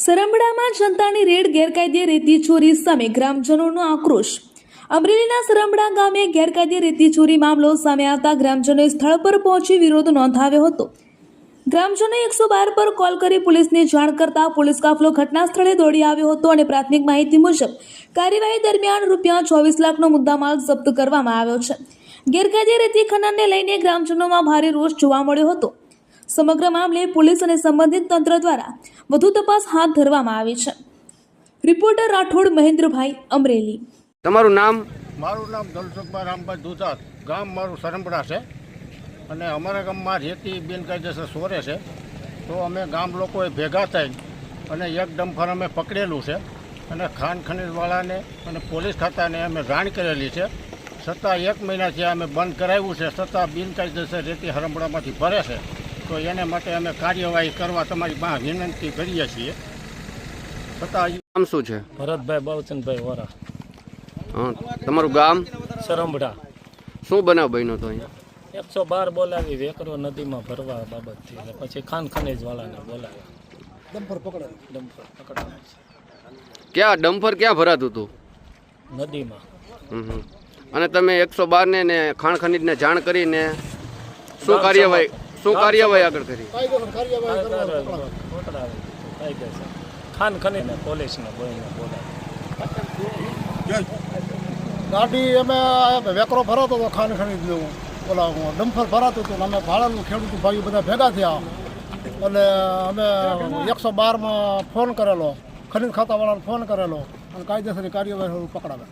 સરંબડામાં જનતાની રેડ ગેરકાયદે રેતી ચોરી સામે ગ્રામજનોનો આક્રોશ। અમરેલીના સરંબડા ગામે ગેરકાયદે રેતી ચોરી મામલો સામે આવતા ગ્રામજનોએ સ્થળ પર પહોંચી વિરોધ નોંધાવ્યો હતો। ગ્રામજનોએ 112 પર કોલ કરી પોલીસને જાણ કરતા પોલીસ કાફલો ઘટના સ્થળે દોડી આવ્યો હતો અને પ્રાથમિક માહિતી મુજબ કાર્યવાહી દરમિયાન રૂપિયા 24 લાખનો મુદ્દામાલ જપ્ત કરવામાં આવ્યો છે। ગેરકાયદે રેતી ખનનને લઈને ગ્રામજનોમાં ભારે રોષ જોવા મળ્યો હતો। સમગ્ર મામલે પોલીસ અને સંબંધિત તંત્ર દ્વારા વધુ તપાસ હાથ ધરવામાં આવી છે। રિપોર્ટર રાઠોડ મહેન્દ્રભાઈ, અમરેલી। તમારું નામ? મારું નામ દલસુખભાઈ રામભાઈ દુધાત, ગામ મારું સરંબડા છે અને અમારા ગામમાં રેતી બિનકાયદેસર સોરે છે। તો અમે ગામ લોકોએ ભેગા થઈ અને એક ડમ્ફર અમે પકડેલું છે અને ખાણ ખનીજવાળાને અને પોલીસ ખાતાને અમે જાણ કરેલી છે, છતાં 1 મહિનાથી અમે બંધ કરાવ્યું છે, છતાં બિનકાયદેસર રેતી સરંબડામાંથી ભરે છે। તો એને માટે અમે કાર્યવાહી કરવા તમારી પાસે વિનંતી કરીએ છીએ। છતાં નામ શું છે? ભરતભાઈ બાવચંદભાઈ વોરા, તમારું ગામ? સરંબડા। શું બનાવ બન્યો તો અહીંયા? 112 બોલાવી વેકરો નદીમાં ભરવા બાબતથી, એટલે પછી ખાન ખનીજ વાળાને બોલાવ્યા, ડમ્પર પકડવાનું છે ક્યાં ડમ્પર ક્યાં ભરાતું હતું? નદીમાં। અને તમે 112 ને ખાણ ખનીજને જાણ કરીને શું કાર્યવાહી આગળ કરી? કાયદેસર ખાન ખનીજને પોલીસને બોલાવ્યા। ગાડી અમે વેકરો ભરાતો હતો, ખાન ખનીજ ઓલા ડમ્ફર ભરાતું હતું, અમે ભાડાનું ખેડૂત ભાઈઓ બધા ભેગા થયા એટલે અમે 112માં ફોન કરેલો, ખનીજ ખાતાવાળાને ફોન કરેલો અને કાયદેસરની કાર્યવાહી પકડાવે।